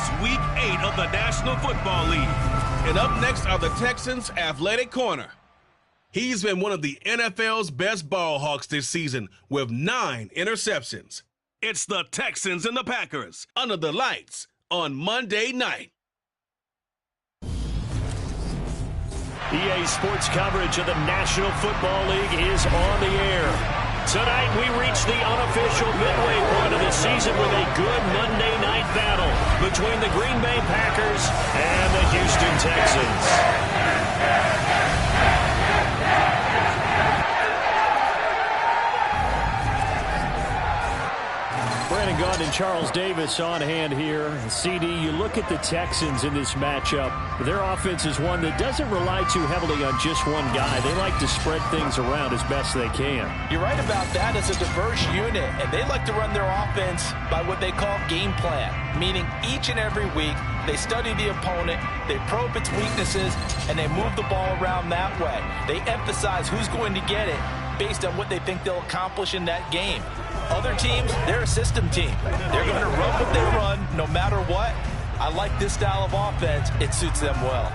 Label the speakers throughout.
Speaker 1: It's Week 8 of the National Football League. And up next are the Texans' athletic corner. He's been one of the NFL's best ball hawks this season with 9 interceptions. It's the Texans and the Packers under the lights on Monday night.
Speaker 2: EA Sports coverage of the National Football League is on the air. Tonight we reach the unofficial midway point of the season with a good Monday night battle between the Green Bay Packers and the Houston Texans. Brandon Gaudin and Charles Davis on hand here. CD, you look at the Texans in this matchup. Their offense is one that doesn't rely too heavily on just one guy. They like to spread things around as best they can.
Speaker 3: You're right about that. It's a diverse unit, and they like to run their offense by what they call game plan, meaning each and every week they study the opponent, they probe its weaknesses, and they move the ball around that way. They emphasize who's going to get it based on what they think they'll accomplish in that game. Other teams, they're a system team. They're going to run what they run no matter what. I like this style of offense. It suits them well.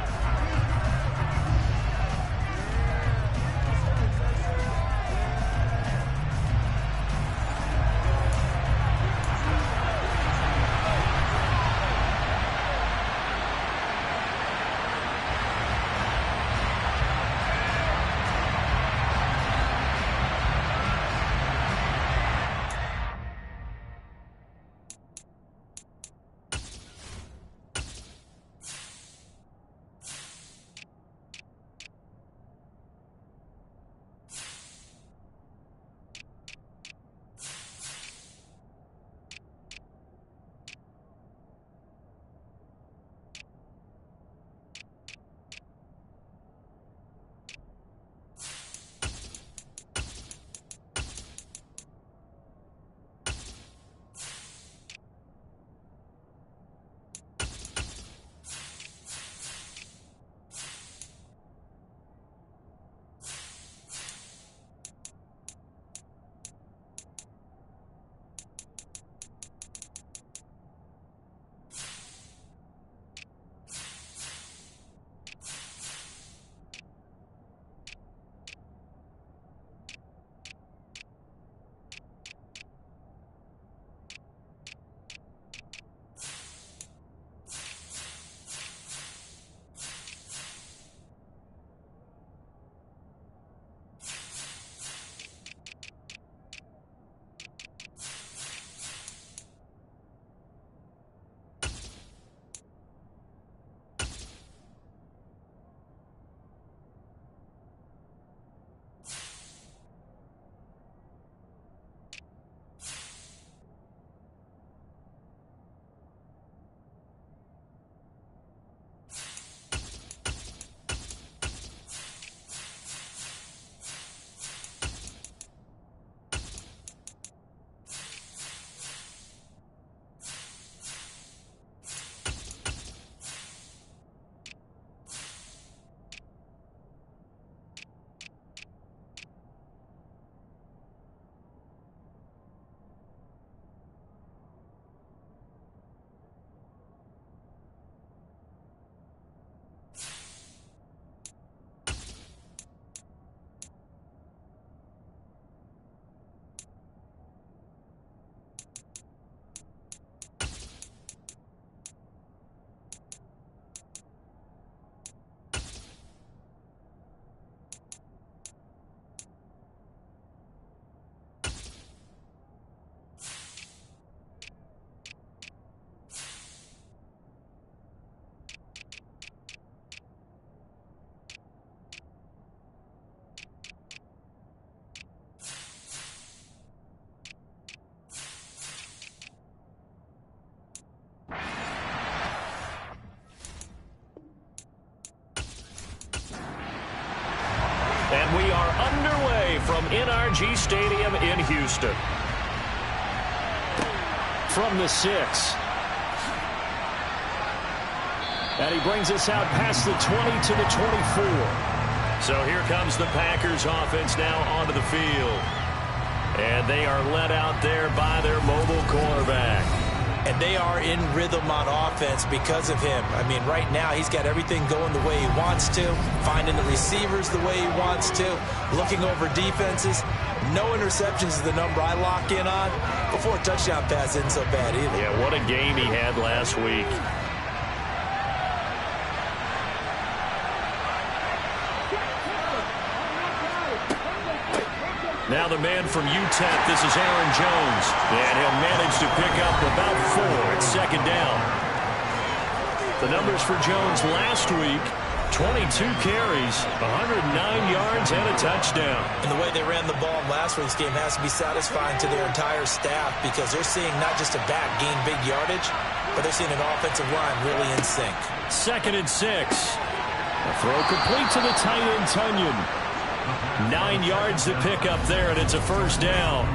Speaker 2: And we are underway from NRG Stadium in Houston. From the 6. And he brings us out past the 20 to the 24. So here comes the Packers offense now onto the field. And they are led out there by their mobile quarterback.
Speaker 3: And they are in rhythm on offense because of him. I mean, right now, he's got everything going the way he wants to, finding the receivers the way he wants to, looking over defenses. No interceptions is the number I lock in on. Before a touchdown pass isn't so bad either.
Speaker 2: Yeah, what a game he had last week. Now the man from UTEP, this is Aaron Jones. And he'll manage to pick up about 4 at second down. The numbers for Jones last week, 22 carries, 109 yards, and a touchdown.
Speaker 3: And the way they ran the ball in last week's game has to be satisfying to their entire staff because they're seeing not just a back gain big yardage, but they're seeing an offensive line really in sync.
Speaker 2: 2nd and 6. A throw complete to the tight end, Tunyon. 9 yards to pick up there, and it's a first down.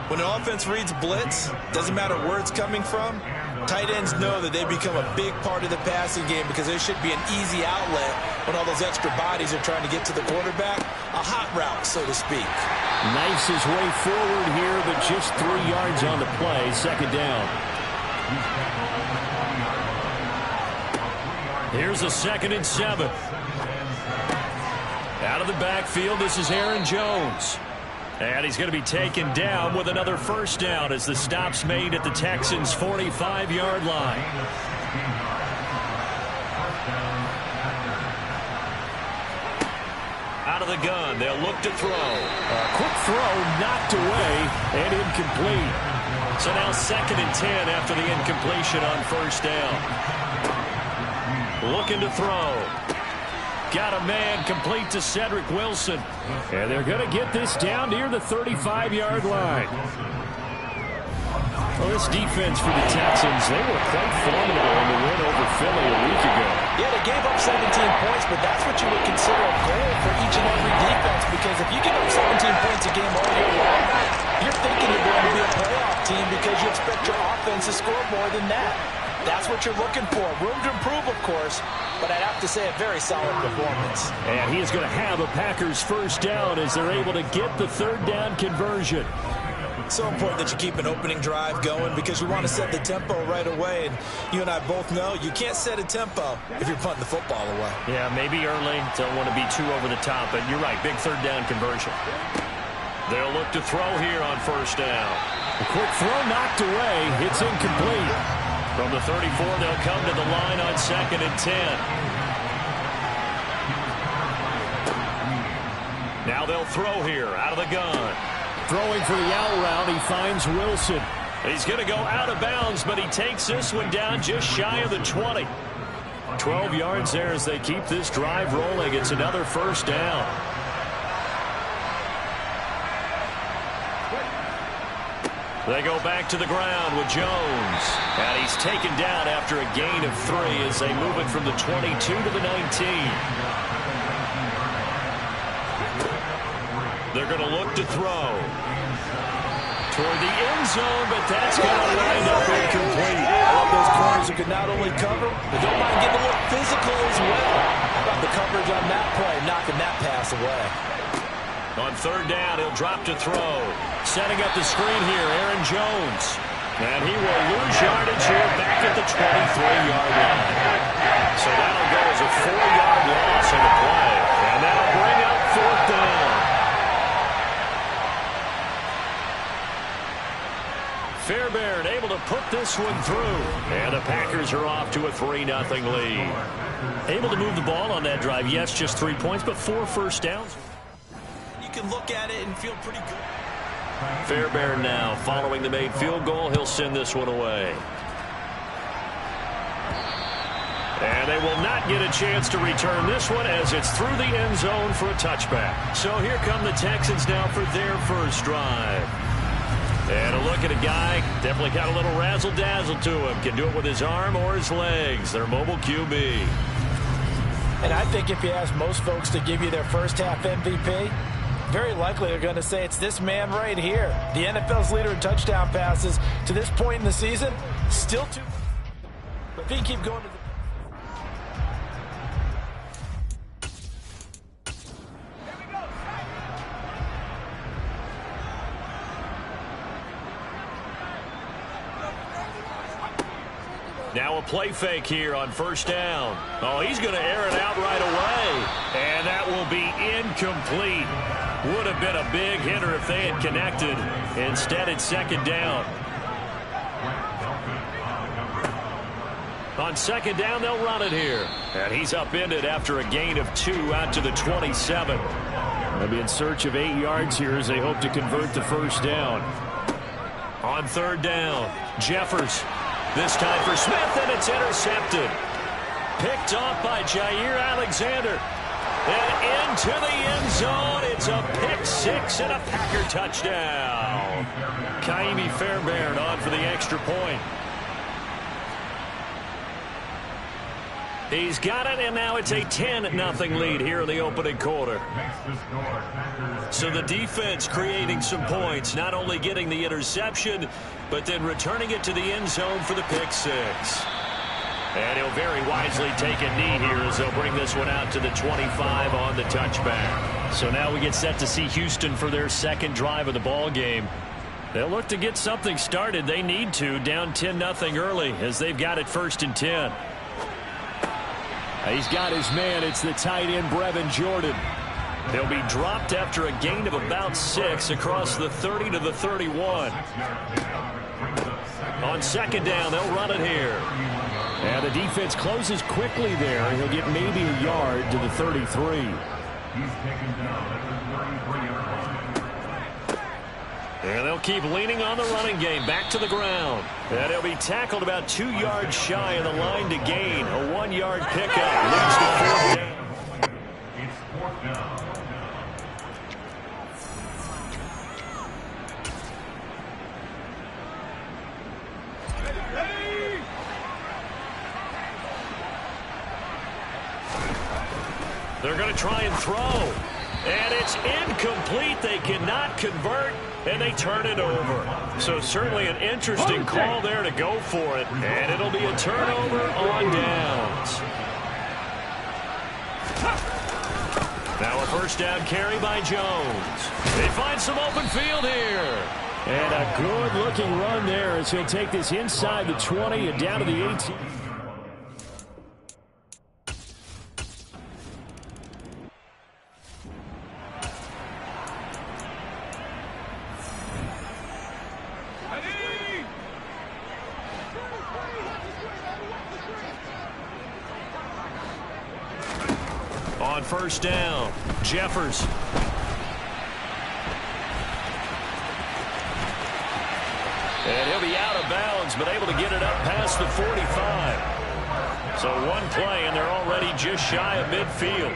Speaker 3: When an offense reads blitz, doesn't matter where it's coming from, tight ends know that they become a big part of the passing game because there should be an easy outlet when all those extra bodies are trying to get to the quarterback. A hot route, so to speak.
Speaker 2: Knifes his way forward here, but just 3 yards on the play. Second down. Here's a 2nd and 7. Out of the backfield, this is Aaron Jones. And he's going to be taken down with another first down as the stop's made at the Texans' 45-yard line. Out of the gun, they'll look to throw. A quick throw knocked away and incomplete. So now 2nd and 10 after the incompletion on first down. Looking to throw. Got a man complete to Cedric Wilson. And they're going to get this down near the 35-yard line. Well, this defense for the Texans, they were quite formidable in the win over Philly a week ago.
Speaker 3: Yeah, they gave up 17 points, but that's what you would consider a goal for each and every defense because if you give up 17 points a game all year long, you're thinking you're going to be a playoff team because you expect your offense to score more than that. That's what you're looking for. Room to improve, of course, but I'd have to say a very solid performance.
Speaker 2: And he is going to have a Packers first down as they're able to get the third down conversion.
Speaker 3: It's so important that you keep an opening drive going because you want to set the tempo right away. And you and I both know you can't set a tempo if you're punting the football away.
Speaker 2: Yeah, maybe early. Don't want to be too over the top, but you're right. Big third down conversion. They'll look to throw here on first down. A quick throw knocked away. It's incomplete. From the 34, they'll come to the line on 2nd and 10. Now they'll throw here out of the gun. Throwing for the out route, he finds Wilson. He's going to go out of bounds, but he takes this one down just shy of the 20. 12 yards there as they keep this drive rolling. It's another first down. They go back to the ground with Jones. And he's taken down after a gain of 3 as they move it from the 22 to the 19. They're going to look to throw. Toward the end zone, but that's going to wind up incomplete.
Speaker 3: I love those corners who can not only cover, but don't mind getting a little physical as well. How about the coverage on that play, knocking that pass away.
Speaker 2: On third down, he'll drop to throw. Setting up the screen here, Aaron Jones. And he will lose yardage here back at the 23-yard line. So that'll go as a 4-yard loss in the play. And that'll bring up fourth down. Fairbairn able to put this one through. And the Packers are off to a 3-0 lead. Able to move the ball on that drive. Yes, just 3 points, but 4 first downs.
Speaker 3: You can look at it and feel pretty good.
Speaker 2: Fairbairn now following the made field goal. He'll send this one away. And they will not get a chance to return this one as it's through the end zone for a touchback. So here come the Texans now for their first drive. And a look at a guy, definitely got a little razzle-dazzle to him. Can do it with his arm or his legs. Their mobile QB.
Speaker 3: And I think if you ask most folks to give you their first half MVP, very likely they're going to say it's this man right here. The NFL's leader in touchdown passes to this point in the season. Still too. But if he can keep going to the
Speaker 2: Now a play fake here on first down. Oh, he's going to air it out right away. And that will be incomplete. Would have been a big hitter if they had connected. Instead, it's second down. On second down, they'll run it here. And he's upended after a gain of 2 out to the 27. They'll be in search of 8 yards here as they hope to convert the first down. On third down, Jeffers. This time for Smith, and it's intercepted. Picked off by Jair Alexander. And into the end zone. It's a pick six and a Packer touchdown. Kaimi Fairbairn on for the extra point. He's got it, and now it's a 10-0 lead here in the opening quarter. So the defense creating some points, not only getting the interception, but then returning it to the end zone for the pick six. And he'll very wisely take a knee here as they'll bring this one out to the 25 on the touchback. So now we get set to see Houston for their second drive of the ball game. They'll look to get something started. They need to, down 10-0 early as they've got it 1st and 10. He's got his man. It's the tight end, Brevin Jordan. They'll be dropped after a gain of about 6 across the 30 to the 31. On second down, they'll run it here. And the defense closes quickly there. He'll get maybe a yard to the 33. And they'll keep leaning on the running game. Back to the ground. And he'll be tackled about 2 yards shy of the line to gain. A 1-yard pickup leads to 4th down.
Speaker 4: It's 4th down.
Speaker 2: They're going to try and throw. And it's incomplete. They cannot convert, and they turn it over. So certainly an interesting call there to go for it. And it'll be a turnover on downs. Now a first down carry by Jones. They find some open field here. And a good-looking run there as he'll take this inside the 20 and down to the 18. On first down, Jeffers. And he'll be out of bounds, but able to get it up past the 45. So one play, and they're already just shy of midfield.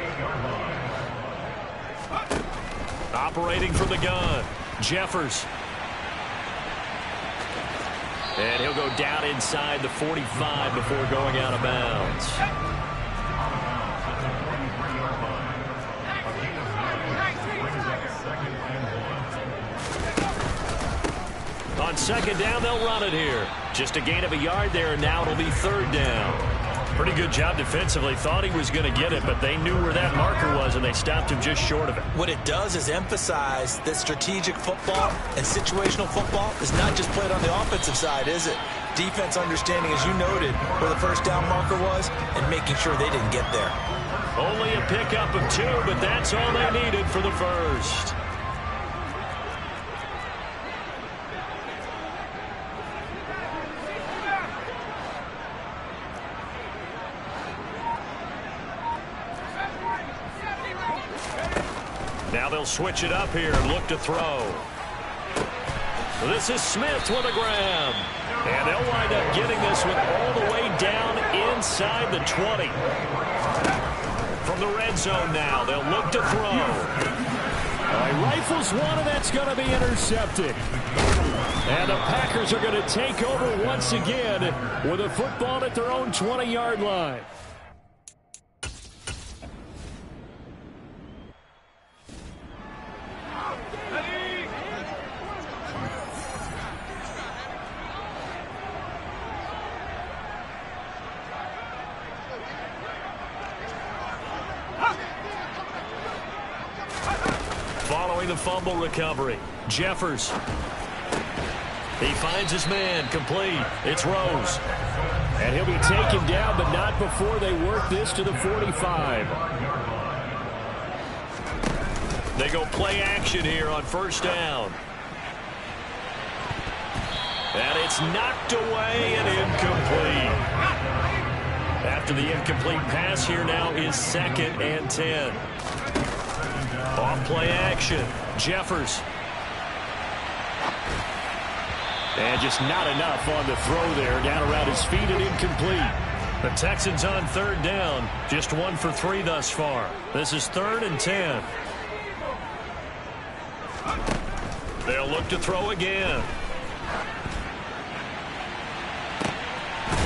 Speaker 2: Operating from the gun, Jeffers. And he'll go down inside the 45 before going out of bounds. On second down, they'll run it here. Just a gain of a yard there, and now it'll be 3rd down. Pretty good job defensively. Thought he was going to get it, but they knew where that marker was, and they stopped him just short of it.
Speaker 3: What it does is emphasize that strategic football and situational football is not just played on the offensive side, is it? Defense understanding, as you noted, where the first down marker was and making sure they didn't get there.
Speaker 2: Only a pickup of 2, but that's all they needed for the first. Now they'll switch it up here and look to throw. This is Smith with a grab. And they'll wind up getting this one all the way down inside the 20. From the red zone now, they'll look to throw. He rifles one, and that's going to be intercepted. And the Packers are going to take over once again with a football at their own 20-yard line. Following the fumble recovery, Jeffers. He finds his man complete. It's Rose. And he'll be taken down, but not before they work this to the 45. They go play action here on first down. And it's knocked away and incomplete. After the incomplete pass, here now is 2nd and 10. Off play action. Jeffers. And just not enough on the throw there. Down around his feet and incomplete. The Texans on 3rd down. Just 1 for 3 thus far. This is 3rd and 10. They'll look to throw again.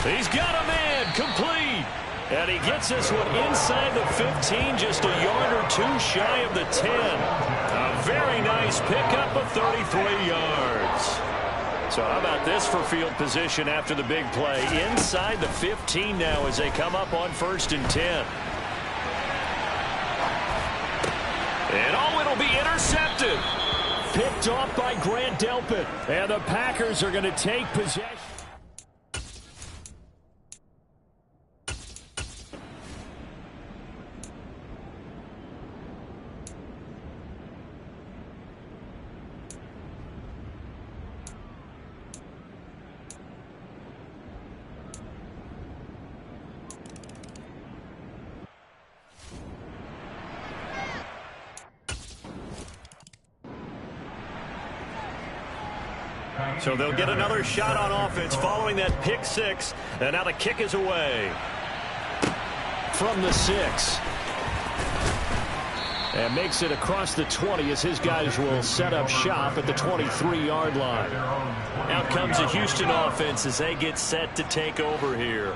Speaker 2: He's got a man, complete. And he gets this one inside the 15, just a yard or 2 shy of the 10. A very nice pickup of 33 yards. So how about this for field position after the big play? Inside the 15 now as they come up on 1st and 10. And it'll be intercepted. Picked off by Grant Delpit. And the Packers are going to take possession. So they'll get another shot on offense following that pick 6. And now the kick is away. From the 6. And makes it across the 20 as his guys will set up shop at the 23-yard line. Out comes the Houston offense as they get set to take over here.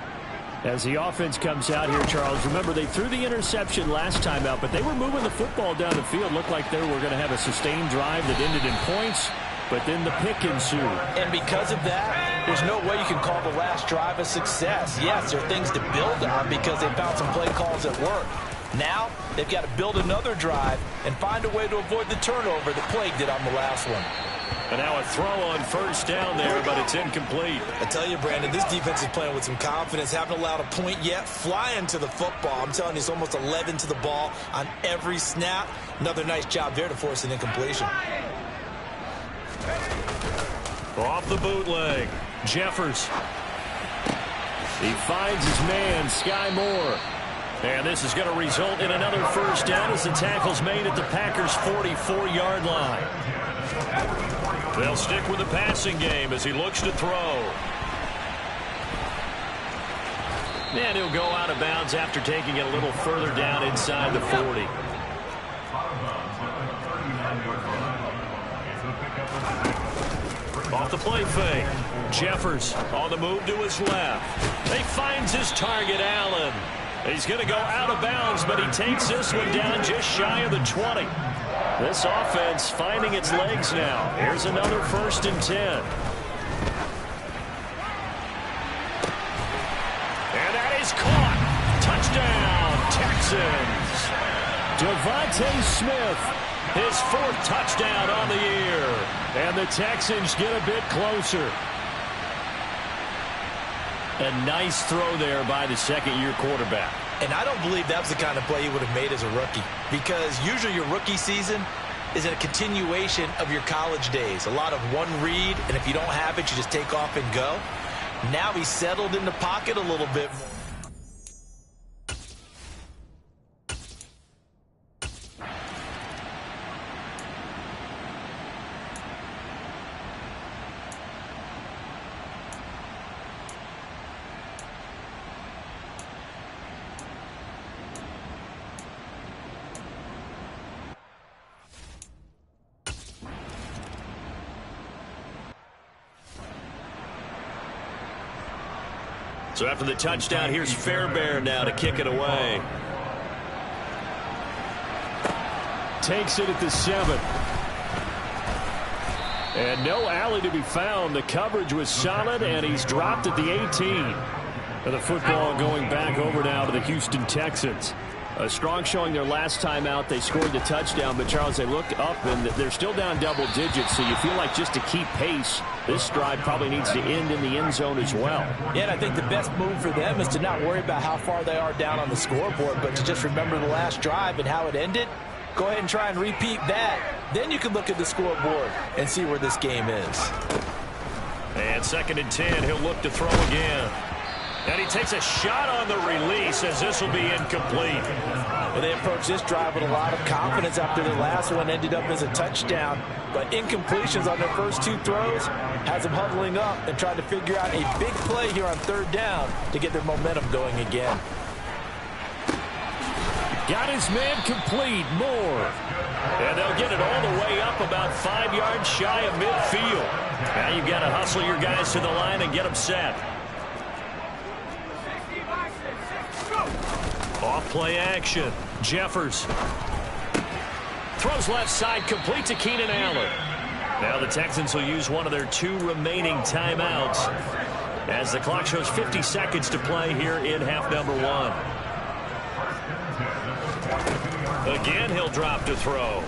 Speaker 2: As the offense comes out here, Charles, remember they threw the interception last time out, but they were moving the football down the field. Looked like they were going to have a sustained drive that ended in points. But then the pick ensued. And because of that, there's no way you can call the last drive a success. Yes, there are things to build on because they found some play calls that work. Now, they've got to build another drive and find a way to avoid the turnover that plagued it on the last one. And now a throw on 1st down there, but it's incomplete.
Speaker 3: I tell you, Brandon, this defense is playing with some confidence. Haven't allowed a point yet. Flying to the football. I'm telling you, it's almost 11 to the ball on every snap. Another nice job there to force an incompletion.
Speaker 2: Off the bootleg, Jeffers. He finds his man, Sky Moore. And this is going to result in another 1st down as the tackle's made at the Packers' 44-yard line. They'll stick with the passing game as he looks to throw. And he'll go out of bounds after taking it a little further down inside the 40. Off the play fake. Jeffers on the move to his left. He finds his target, Allen. He's going to go out of bounds, but he takes this one down just shy of the 20. This offense finding its legs now. Here's another 1st and 10. And that is caught. Touchdown, Texans. Devontae Smith. His 4th touchdown on the year. And the Texans get a bit closer. A nice throw there by the 2nd-year quarterback.
Speaker 3: And I don't believe that was the kind of play he would have made as a rookie. Because usually your rookie season is a continuation of your college days. A lot of one read, and if you don't have it, you just take off and go. Now he's settled in the pocket a little bit more.
Speaker 2: So after the touchdown, here's Fairbairn now to kick it away. Takes it at the 7. And no alley to be found. The coverage was solid, and he's dropped at the 18. And the football going back over now to the Houston Texans. A strong showing their last time out. They scored the touchdown, but Charles, they look up and they're still down double digits, so you feel like just to keep pace, this drive probably needs to end in the end zone as well.
Speaker 3: Yeah, and I think the best move for them is to not worry about how far they are down on the scoreboard, but to just remember the last drive and how it ended. Go ahead and try and repeat that. Then you can look at the scoreboard and see where this game is.
Speaker 2: And 2nd and 10, he'll look to throw again. And he takes a shot on the release as this will be incomplete.
Speaker 3: Well, they approached this drive with a lot of confidence after the last one ended up as a touchdown. But incompletions on their first 2 throws has them huddling up and trying to figure out a big play here on 3rd down to get their momentum going again.
Speaker 2: Got his man complete, Moore. And they'll get it all the way up about 5 yards shy of midfield. Now you've got to hustle your guys to the line and get them set. Off play action. Jeffers throws left side, complete to Keenan Allen. Now the Texans will use one of their 2 remaining timeouts as the clock shows 50 seconds to play here in half number 1. Again, he'll drop to throw.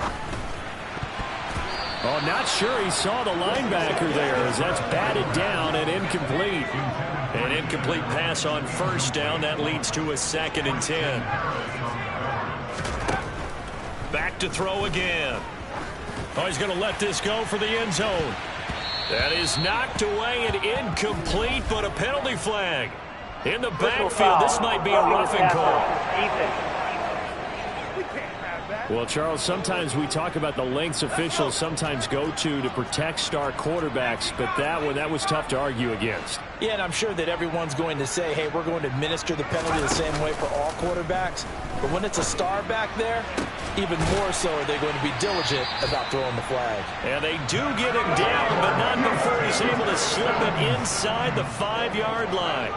Speaker 2: Oh, not sure he saw the linebacker there as that's batted down and incomplete. An incomplete pass on 1st down. That leads to a 2nd and 10. Back to throw again. Oh, he's going to let this go for the end zone. That is knocked away and incomplete, but a penalty flag. In the backfield, this might be a roughing call. Well, Charles, sometimes we talk about the lengths officials sometimes go to protect star quarterbacks, but that was tough to argue against.
Speaker 3: Yeah, and I'm sure that everyone's going to say, hey, we're going to administer the penalty the same way for all quarterbacks. But when it's a star back there, even more so are they going to be diligent about throwing the flag.
Speaker 2: And they do get him down, but not before he's able to slip it inside the 5-yard line.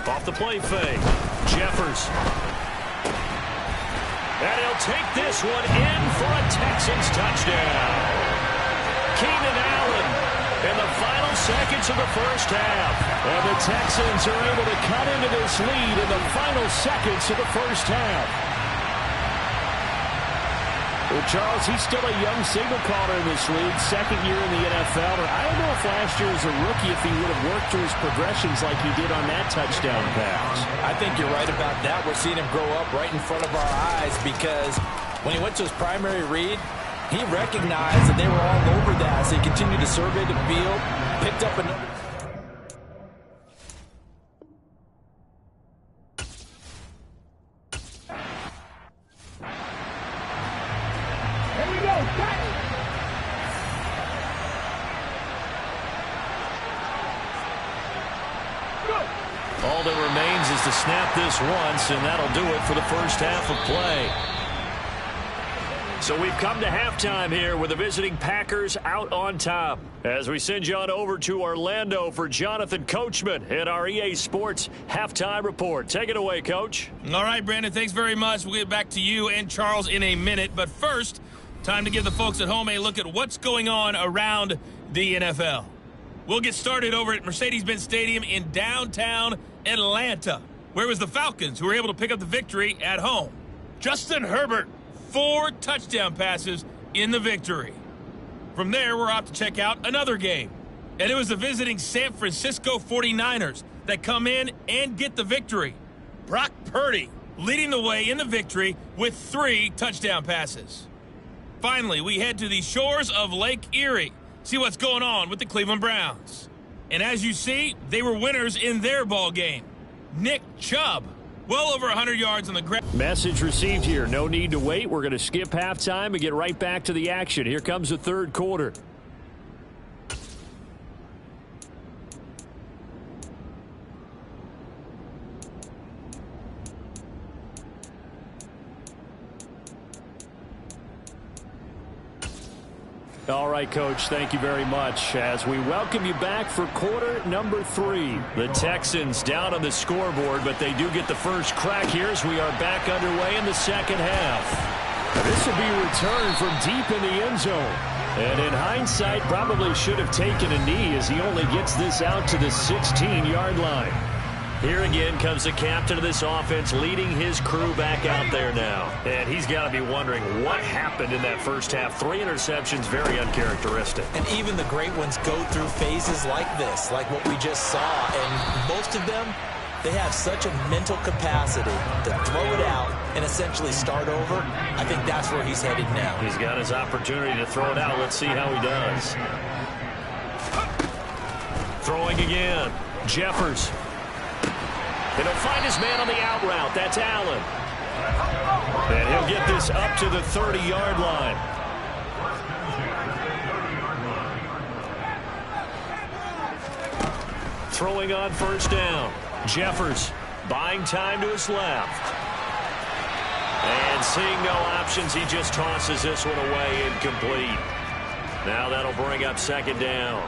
Speaker 2: Off the play fake. Jeffers. And he'll take this one in for a Texans touchdown. Keenan Allen in the final seconds of the first half. And the Texans are able to cut into this lead in the final seconds of the first half. Well, Charles, he's still a young signal caller in this league, 2nd year in the NFL. But I don't know if last year as a rookie if he would have worked through his progressions like he did on that touchdown pass.
Speaker 3: I think you're right about that. We're seeing him grow up right in front of our eyes because when he went to his primary read, he recognized that they were all over that. So he continued to survey the field, picked up another.
Speaker 2: All that remains is to snap this once, and that'll do it for the first half of play. So we've come to halftime here with the visiting Packers out on top. As we send you on over to Orlando for Jonathan Coachman in our EA Sports Halftime Report. Take it away, Coach.
Speaker 5: All right, Brandon, thanks very much. We'll get back to you and Charles in a minute. But first, time to give the folks at home a look at what's going on around the NFL. We'll get started over at Mercedes-Benz Stadium in downtown Atlanta, where it was the Falcons who were able to pick up the victory at home. Justin Herbert, 4 touchdown passes in the victory. From there, we're off to check out another game. And it was the visiting San Francisco 49ers that come in and get the victory. Brock Purdy leading the way in the victory with 3 touchdown passes. Finally, we head to the shores of Lake Erie. See what's going on with the Cleveland Browns. And as you see, they were winners in their ball game. Nick Chubb, well over 100 yards on the ground.
Speaker 2: Message received here. No need to wait. We're going to skip halftime and get right back to the action. Here comes the third quarter. All right, Coach, thank you very much as we welcome you back for quarter number 3. The Texans down on the scoreboard, but they do get the first crack here as we are back underway in the second half. This will be returned from deep in the end zone. And in hindsight, probably should have taken a knee as he only gets this out to the 16-yard line. Here again comes the captain of this offense leading his crew back out there now. And he's got to be wondering what happened in that first half. 3 interceptions, very uncharacteristic.
Speaker 3: And even the great ones go through phases like this, like what we just saw. And most of them, they have such a mental capacity to throw it out and essentially start over. I think that's where he's headed now.
Speaker 2: He's got his opportunity to throw it out. Let's see how he does. Throwing again. Jeffers. And he'll find his man on the out route. That's Allen. And he'll get this up to the 30-yard line. Throwing on first down. Jeffers buying time to his left. And seeing no options, he just tosses this one away, incomplete. Now that'll bring up second down.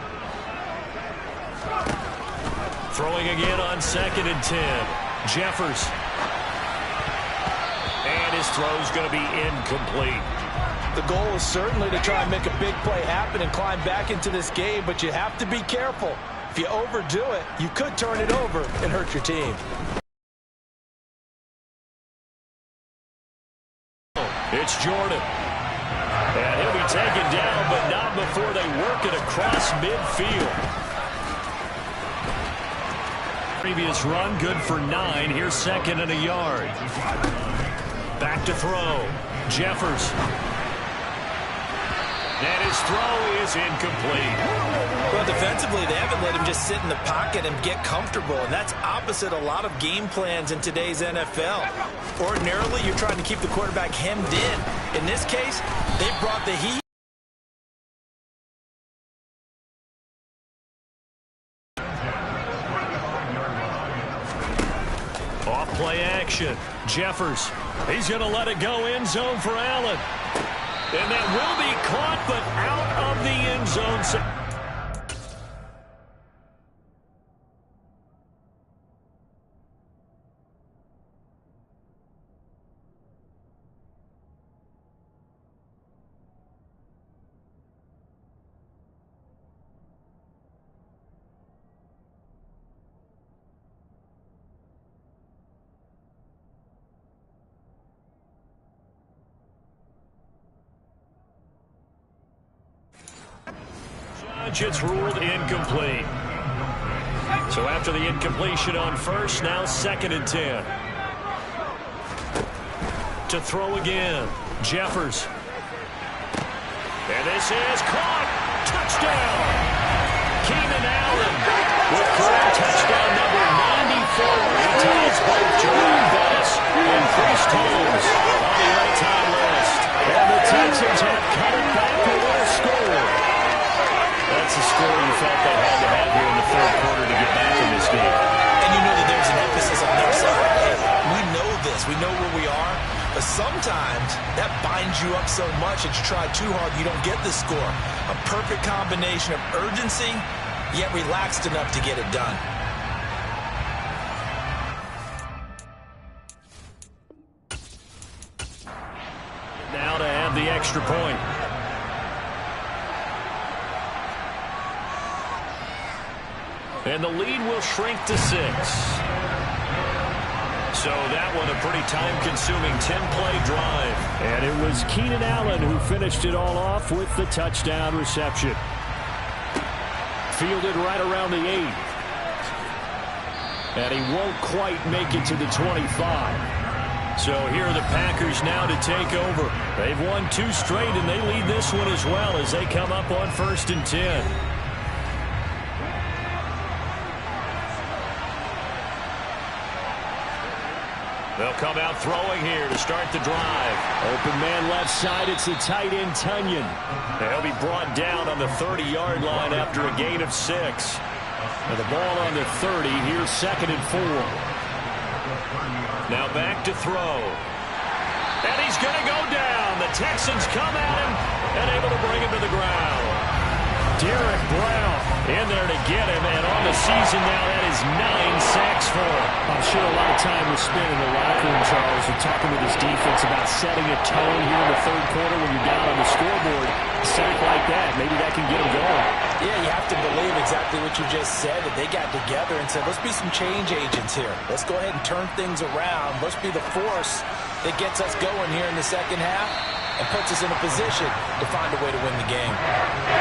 Speaker 2: Throwing again on 2nd and 10. Jeffers. And his throw's going to be incomplete.
Speaker 3: The goal is certainly to try and make a big play happen and climb back into this game, but you have to be careful. If you overdo it, you could turn it over and hurt your team.
Speaker 2: It's Jordan. And he'll be taken down, but not before they work it across midfield. Previous run, good for 9. Here's 2nd and a yard. Back to throw. Jeffers. And his throw is incomplete.
Speaker 3: Well, defensively, they haven't let him just sit in the pocket and get comfortable, and that's opposite a lot of game plans in today's NFL. Ordinarily, you're trying to keep the quarterback hemmed in. In this case, they brought the heat.
Speaker 2: Off-play action. Jeffers. He's going to let it go end zone for Allen. And that will be caught, but out of the end zone. It's ruled incomplete. So after the incompletion on first, now 2nd and 10. To throw again. Jeffers. And this is caught. Touchdown. Keenan Allen with career touchdown number 94. He ties both Jerome Bettis and Priest Holmes on the all-time list. And the Texans have cut it back to a score. That's the score you felt they had to have here in the 3rd quarter to get back in this game.
Speaker 3: And you know that there's an emphasis on their side. Hey, we know this. We know where we are. But sometimes that binds you up so much that you try too hard, you don't get the score. A perfect combination of urgency, yet relaxed enough to get it done.
Speaker 2: Now to have the extra point. And the lead will shrink to 6. So that one a pretty time-consuming 10-play drive. And it was Keenan Allen who finished it all off with the touchdown reception. Fielded right around the 8. And he won't quite make it to the 25. So here are the Packers now to take over. They've won 2 straight, and they lead this one as well as they come up on 1st and 10. They'll come out throwing here to start the drive. Open man left side. It's the tight end, Tunyon. They'll be brought down on the 30-yard line after a gain of 6. And the ball on the 30. Here's 2nd and 4. Now back to throw. And he's going to go down. The Texans come at him and able to bring him to the ground. Derek Brown in there to get him, and on the season now, that is 9 sacks for him.
Speaker 6: I'm sure a lot of time was spent in the locker room, Charles, and talking with his defense about setting a tone here in the third quarter when you're down on the scoreboard. A sack like that, maybe that can get him going.
Speaker 3: Yeah, you have to believe exactly what you just said, that they got together and said, let's be some change agents here. Let's go ahead and turn things around. Let's be the force that gets us going here in the second half and puts us in a position to find a way to win the game.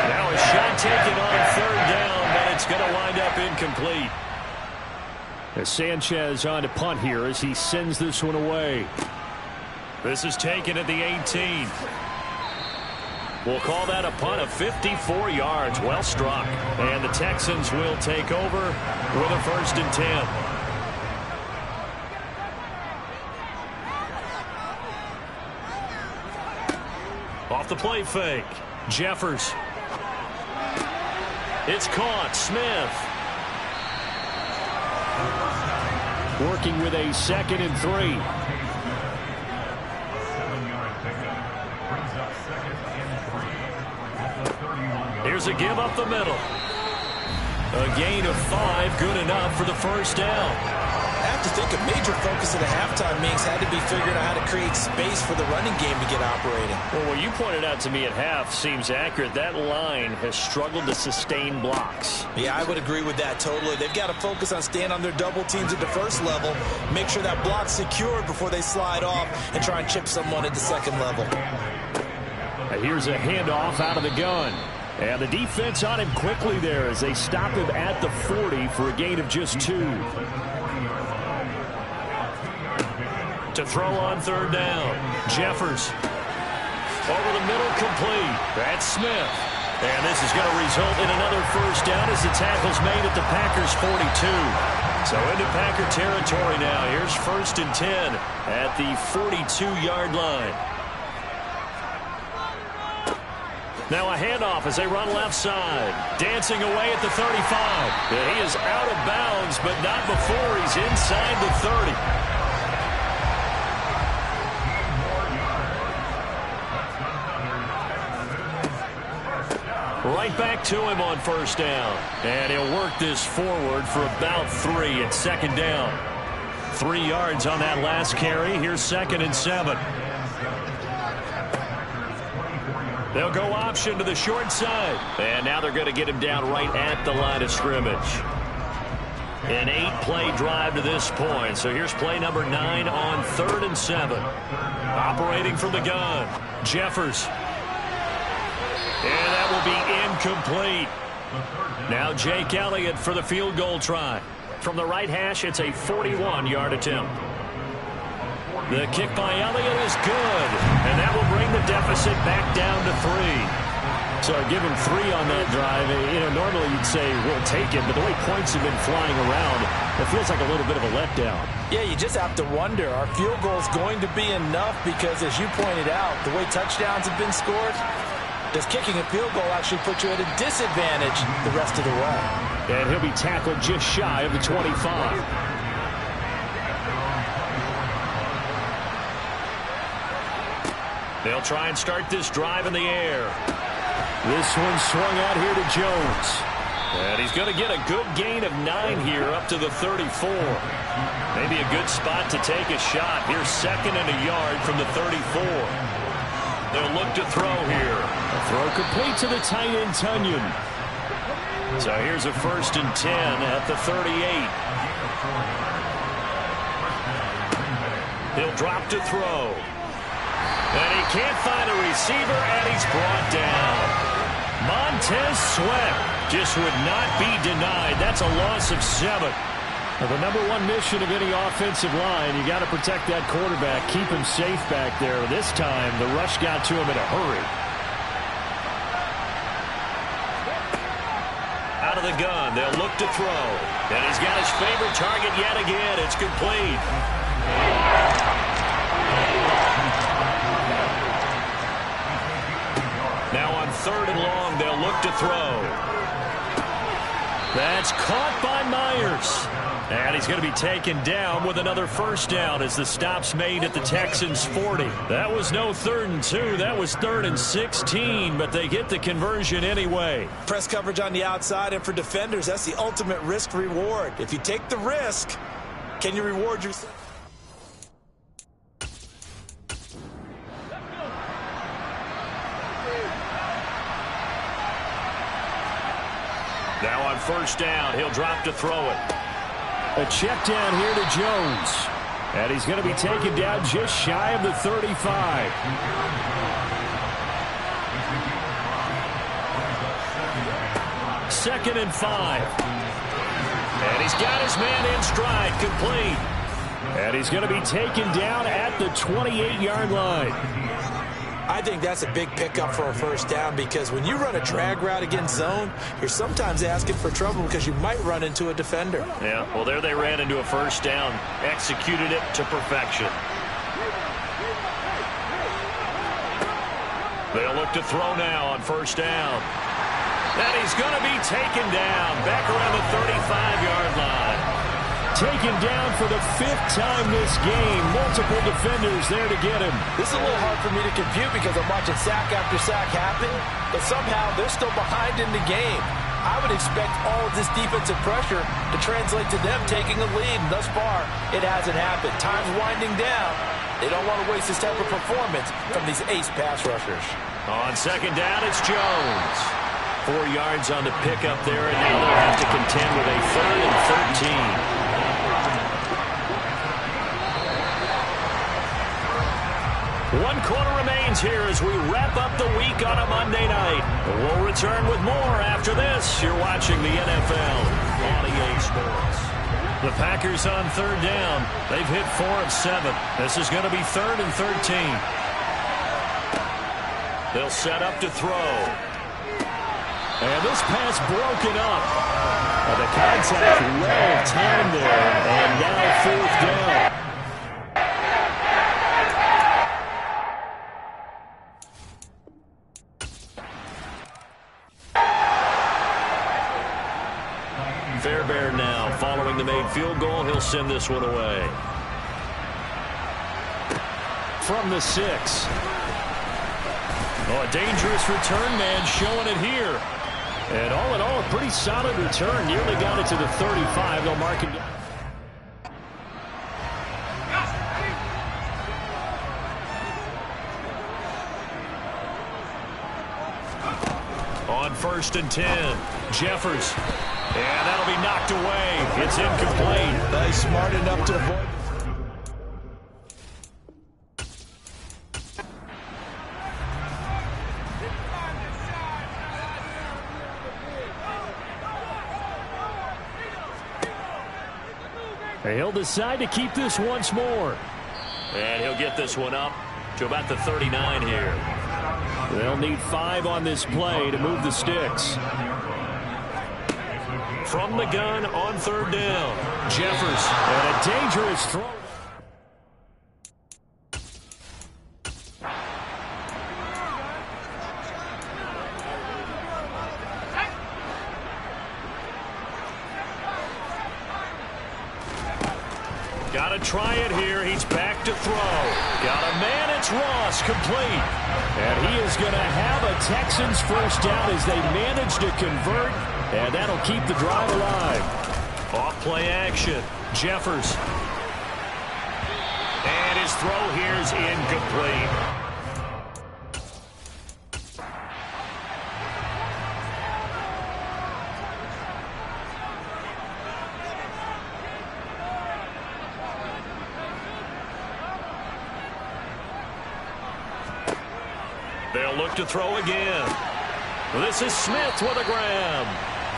Speaker 2: Now a shot taken on third down, but it's going to wind up incomplete.
Speaker 6: As Sanchez on to punt here as he sends this one away.
Speaker 2: This is taken at the 18. We'll call that a punt of 54 yards. Well struck. And the Texans will take over with a 1st and 10. Off the play fake. Jeffers. It's caught. Smith.
Speaker 6: Working with a 2nd and 3.
Speaker 4: 7-yard pickup. Brings up 2nd and 3. That's a 31-yard.
Speaker 2: Here's a give up the middle. A gain of 5, good enough for the 1st down.
Speaker 3: I have to think a major focus of the halftime meetings had to be figuring out how to create space for the running game to get operating.
Speaker 2: Well, what you pointed out to me at half seems accurate. That line has struggled to sustain blocks.
Speaker 3: Yeah, I would agree with that totally. They've got to focus on staying on their double teams at the first level, make sure that block's secured before they slide off and try and chip someone at the second level.
Speaker 6: Here's a handoff out of the gun. And the defense on him quickly there as they stop him at the 40 for a gain of just 2.
Speaker 2: To throw on third down. Jeffers. Over the middle, complete. That's Smith. And this is going to result in another 1st down as the tackle's made at the Packers' 42. So into Packer territory now. Here's 1st and 10 at the 42-yard line. Now a handoff as they run left side. Dancing away at the 35. He is out of bounds, but not before he's inside the 30. Right back to him on 1st down. And he'll work this forward for about 3 at 2nd down. 3 yards on that last carry. Here's 2nd and 7. They'll go option to the short side. And now they're going to get him down right at the line of scrimmage. An 8-play drive to this point. So here's play number 9 on 3rd and 7. Operating from the gun. Jeffers. And that will be incomplete. Now Jake Elliott for the field goal try. From the right hash, it's a 41-yard attempt. The kick by Elliott is good. And that will bring the deficit back down to 3.
Speaker 6: So give him 3 on that drive. You know, normally you'd say we'll take it, but the way points have been flying around, it feels like a little bit of a letdown.
Speaker 3: Yeah, you just have to wonder, are field goals going to be enough? Because as you pointed out, the way touchdowns have been scored, does kicking a field goal actually put you at a disadvantage the rest of the way?
Speaker 6: And he'll be tackled just shy of the 25.
Speaker 2: They'll try and start this drive in the air.
Speaker 6: This one swung out here to Jones.
Speaker 2: And he's going to get a good gain of 9 here up to the 34. Maybe a good spot to take a shot. Here's 2nd and a yard from the 34. They'll look to throw here.
Speaker 6: A throw complete to the tight end, Tunyon.
Speaker 2: So here's a 1st and 10 at the 38. He'll drop to throw. And he can't find a receiver, and he's brought down. Montez Sweat just would not be denied. That's a loss of 7.
Speaker 6: Well, the number 1 mission of any offensive line, you got to protect that quarterback, keep him safe back there. This time, the rush got to him in a hurry.
Speaker 2: Out of the gun, they'll look to throw. And he's got his favorite target yet again. It's complete. Now on 3rd and long, they'll look to throw. That's caught by Myers. And he's going to be taken down with another first down as the stop's made at the Texans' 40. That was no 3rd and 2. That was 3rd and 16, but they get the conversion anyway.
Speaker 3: Press coverage on the outside, and for defenders, that's the ultimate risk-reward. If you take the risk, can you reward yourself?
Speaker 2: Now on first down, he'll drop to throw it. A check down here to Jones. And he's going to be taken down just shy of the 35. Second and 5. And he's got his man in stride, complete. And he's going to be taken down at the 28-yard line.
Speaker 3: I think that's a big pickup for a first down, because when you run a drag route against zone, you're sometimes asking for trouble because you might run into a defender.
Speaker 2: Yeah, well, there they ran into a first down, executed it to perfection. They'll look to throw now on first down. And he's going to be taken down back around the 35-yard line. Taken down for the 5th time this game. Multiple defenders there to get him.
Speaker 3: This is a little hard for me to compute because I'm watching sack after sack happen, but somehow they're still behind in the game. I would expect all of this defensive pressure to translate to them taking a lead, and thus far, it hasn't happened. Time's winding down. They don't want to waste this type of performance from these ace pass rushers.
Speaker 2: On second down, it's Jones. 4 yards on the pickup there, and now they'll have to contend with a 3rd and 13. 1 quarter remains here as we wrap up the week on a Monday night. We'll return with more after this. You're watching the NFL on EA Sports. The Packers on third down. They've hit 4 of 7. This is going to be 3rd and 13. They'll set up to throw. And this pass broken up. The contact well timed there. And now 4th down. Fairbairn now following the made field goal. He'll send this one away. From the 6. Oh, a dangerous return man showing it here. And all in all, a pretty solid return. Nearly got it to the 35. They'll mark it down. On 1st and 10, Jeffers. And that'll be knocked away. It's incomplete.
Speaker 3: He's smart enough to avoid.
Speaker 2: He'll decide to keep this once more. And he'll get this one up to about the 39 here. They'll need 5 on this play to move the sticks. From the gun on 3rd down. Jeffers. And a dangerous throw. Got to try it here. He's back to throw. Got a man. It's Ross, complete. And he is going to have a Texans first down as they manage to convert. And that'll keep the drive alive. Off play action. Jeffers. And his throw here is incomplete. They'll look to throw again. This is Smith with a grab.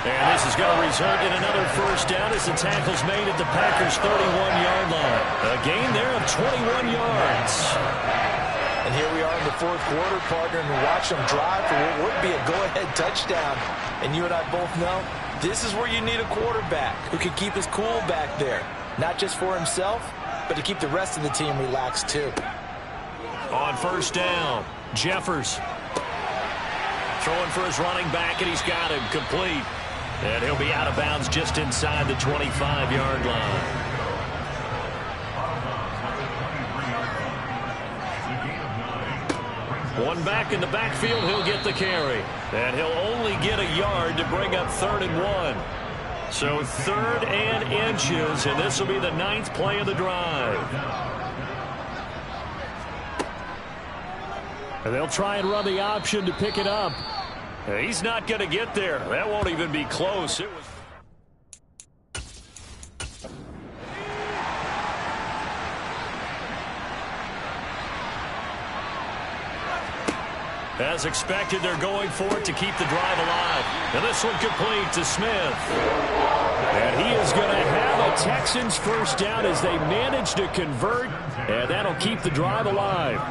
Speaker 2: And this is going to result in another first down as the tackle's made at the Packers' 31-yard line. A gain there of 21 yards.
Speaker 3: And here we are in the 4th quarter, partner, and watch them drive for what would be a go-ahead touchdown. And you and I both know this is where you need a quarterback who can keep his cool back there. Not just for himself, but to keep the rest of the team relaxed too.
Speaker 2: On first down, Jeffers. Throwing for his running back, and he's got him complete. And he'll be out of bounds just inside the 25-yard line. One back in the backfield, he'll get the carry. And he'll only get a yard to bring up 3rd and 1. So 3rd and inches, and this will be the 9th play of the drive.
Speaker 6: And they'll try and run the option to pick it up.
Speaker 2: He's not going to get there. That won't even be close. It was. As expected, they're going for it to keep the drive alive. And this one complete to Smith.
Speaker 6: And he is going to have a Texans first down as they manage to convert. And that'll keep the drive alive.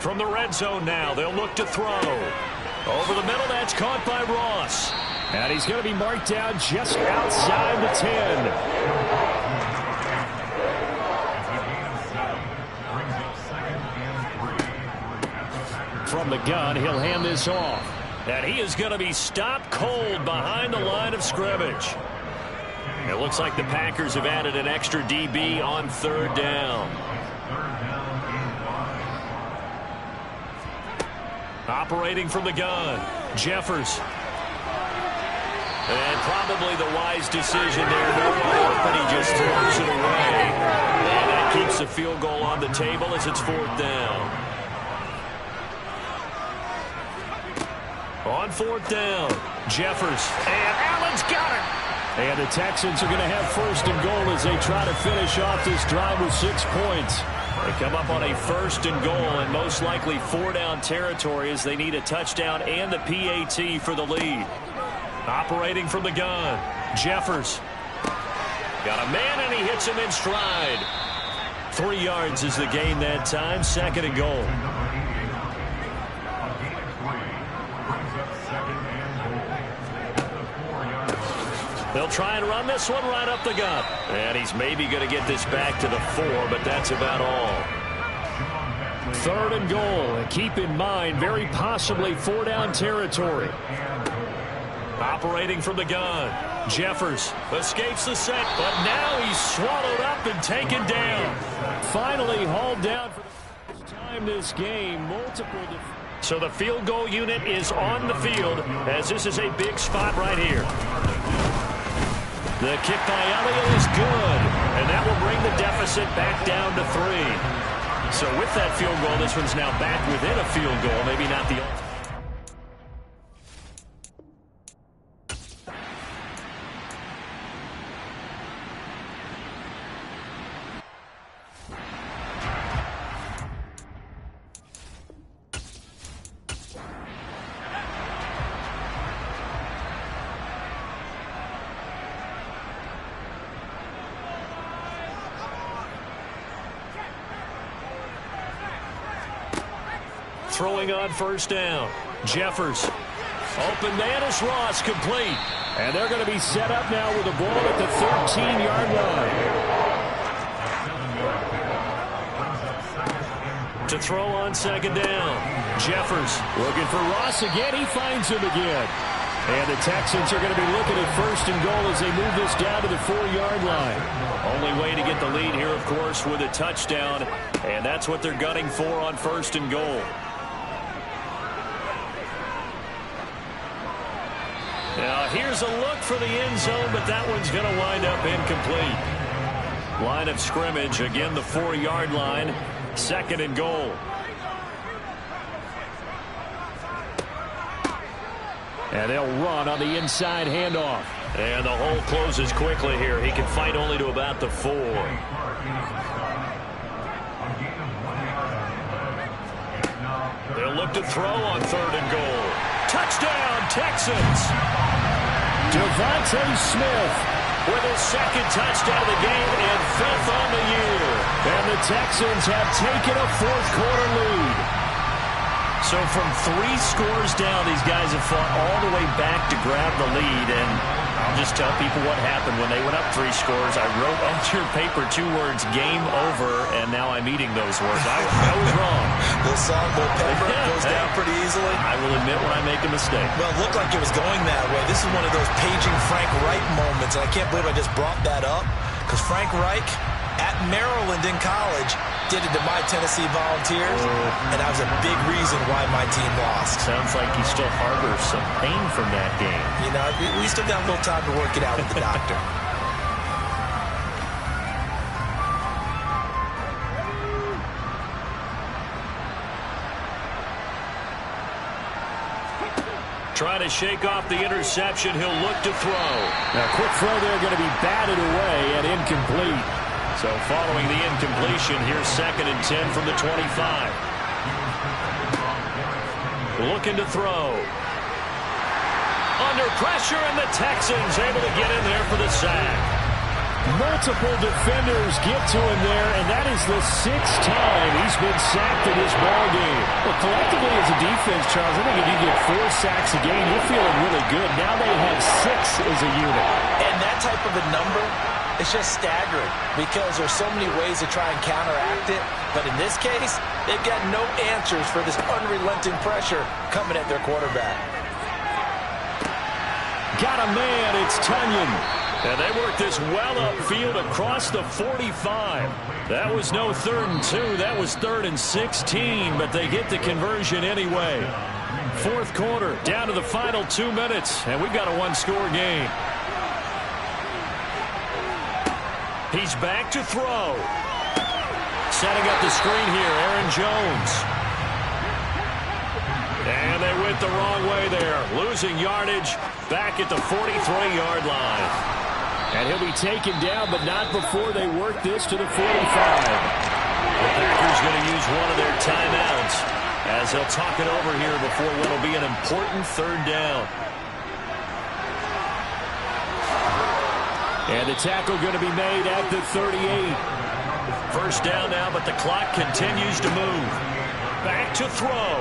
Speaker 2: From the red zone now, they'll look to throw. Over the middle, that's caught by Ross.
Speaker 6: And he's going to be marked down just outside the 10. From the gun, he'll hand this off.
Speaker 2: And he is going to be stopped cold behind the line of scrimmage. It looks like the Packers have added an extra DB on 3rd down. Operating from the gun, Jeffers. And probably the wise decision there. No one open, he just throws it away. And that keeps the field goal on the table as it's 4th down. On 4th down, Jeffers. And Allen's got it.
Speaker 6: And the Texans are going to have 1st and goal as they try to finish off this drive with 6 points.
Speaker 2: They come up on a 1st and goal and most likely 4-down territory as they need a touchdown and the PAT for the lead. Operating from the gun, Jeffers. Got a man and he hits him in stride. 3 yards is the gain that time, 2nd and goal. They'll try and run this one right up the gut. And he's maybe going to get this back to the 4, but that's about all.
Speaker 6: 3rd and goal. And keep in mind, very possibly 4-down territory.
Speaker 2: Operating from the gun, Jeffers escapes the set, but now he's swallowed up and taken down.
Speaker 6: Finally hauled down for the first time this game.
Speaker 2: So the field goal unit is on the field as this is a big spot right here. The kick by Elliott is good, and that will bring the deficit back down to 3. So with that field goal, this one's now back within a field goal, maybe not the ultimate. Throwing on 1st down. Jeffers. Open man is Ross, complete.
Speaker 6: And they're going to be set up now with the ball at the 13-yard
Speaker 2: line. To throw on 2nd down. Jeffers.
Speaker 6: Looking for Ross again. He finds him again. And the Texans are going to be looking at 1st and goal as they move this down to the 4-yard line.
Speaker 2: Only way to get the lead here, of course, with a touchdown. And that's what they're gunning for on 1st and goal. Now, here's a look for the end zone, but that one's going to wind up incomplete. Line of scrimmage, again, the 4-yard line, 2nd and goal.
Speaker 6: And they'll run on the inside handoff.
Speaker 2: And the hole closes quickly here. He can fight only to about the 4. They'll look to throw on 3rd and goal. Touchdown, Texans!
Speaker 6: Devontae Smith
Speaker 2: with his 2nd touchdown of the game and 5th on the year.
Speaker 6: And the Texans have taken a 4th-quarter lead.
Speaker 2: So from 3 scores down, these guys have fought all the way back to grab the lead. And Just tell people what happened when they went up 3 scores. I wrote on your paper 2 words, game over, and now I'm eating those words. I was wrong.
Speaker 3: The song, Little Pepper, goes down pretty easily.
Speaker 2: I will admit when I make a mistake.
Speaker 3: Well, it looked like it was going that way. This is one of those paging Frank Reich moments, and I can't believe I just brought that up, because Frank Reich at Maryland in college did it to my Tennessee Volunteers, and that was a big reason why my team lost.
Speaker 2: Sounds like he still harbors some pain from that game.
Speaker 3: You know, we still got a little time to work it out with the doctor.
Speaker 2: Trying to shake off the interception. He'll look to throw.
Speaker 6: Now, quick throw there, going to be batted away and incomplete.
Speaker 2: So following the incompletion, here's 2nd and 10 from the 25. Looking to throw. Under pressure, and the Texans able to get in there for the sack.
Speaker 6: Multiple defenders get to him there, and that is the 6th time he's been sacked in this ballgame. Well, collectively as a defense, Charles, I think if you get 4 sacks a game, you're feeling really good. Now they have 6 as a unit.
Speaker 3: And that type of a number, it's just staggering because there's so many ways to try and counteract it. But in this case, they've got no answers for this unrelenting pressure coming at their quarterback.
Speaker 6: Got a man, it's Tunyon.
Speaker 2: And they work this well upfield across the 45. That was no 3rd and 2. That was 3rd and 16, but they get the conversion anyway. 4th quarter, down to the final 2 minutes, and we've got a 1-score game. He's back to throw. Setting up the screen here, Aaron Jones. And they went the wrong way there. Losing yardage back at the 43-yard line.
Speaker 6: And he'll be taken down, but not before they work this to the 45.
Speaker 2: The Packers going to use one of their timeouts as they'll talk it over here before what will be an important 3rd down.
Speaker 6: And the tackle going to be made at the 38.
Speaker 2: 1st down now, but the clock continues to move. Back to throw.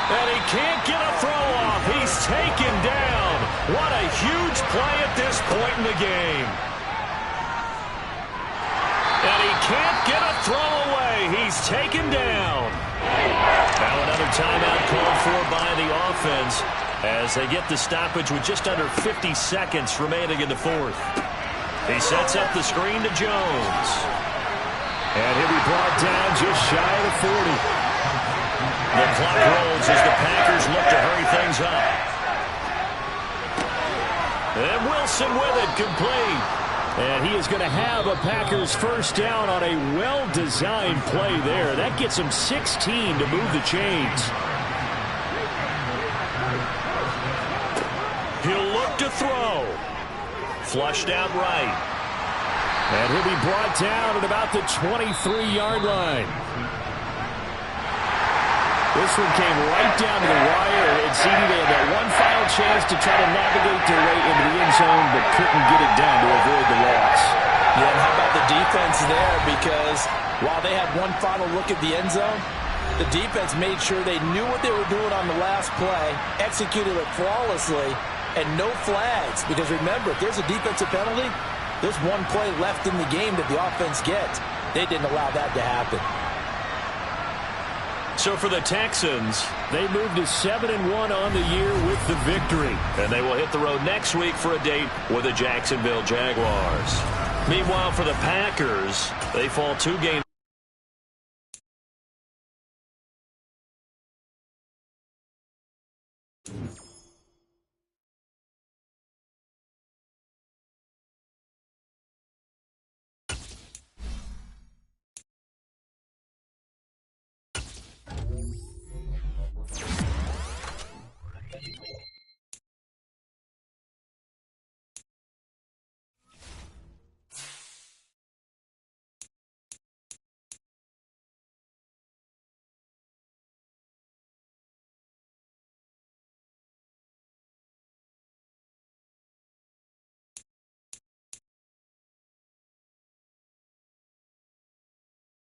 Speaker 2: And he can't get a throw off. He's taken down. What a huge play at this point in the game. And he can't get a throw away. He's taken down. Now another timeout called for by the offense as they get the stoppage with just under 50 seconds remaining in the 4th. He sets up the screen to Jones.
Speaker 6: And he'll be brought down just shy of the 40.
Speaker 2: The clock rolls as the Packers look to hurry things up. And Wilson with it, complete.
Speaker 6: And he is going to have a Packers 1st down on a well-designed play there. That gets him 16 to move the chains.
Speaker 2: He'll look to throw. Flushed out right.
Speaker 6: And he'll be brought down at about the 23-yard line. This one came right down to the wire. It seemed they had that one final chance to try to navigate their way into the end zone, but couldn't get it done to avoid the loss.
Speaker 3: Yeah, and how about the defense there? Because while they had one final look at the end zone, the defense made sure they knew what they were doing on the last play, executed it flawlessly, and no flags. Because remember, if there's a defensive penalty, there's one play left in the game that the offense gets. They didn't allow that to happen.
Speaker 2: So for the Texans,
Speaker 6: they moved to 7-1 on the year with the victory.
Speaker 2: And they will hit the road next week for a date with the Jacksonville Jaguars. Meanwhile, for the Packers, they fall 2 games.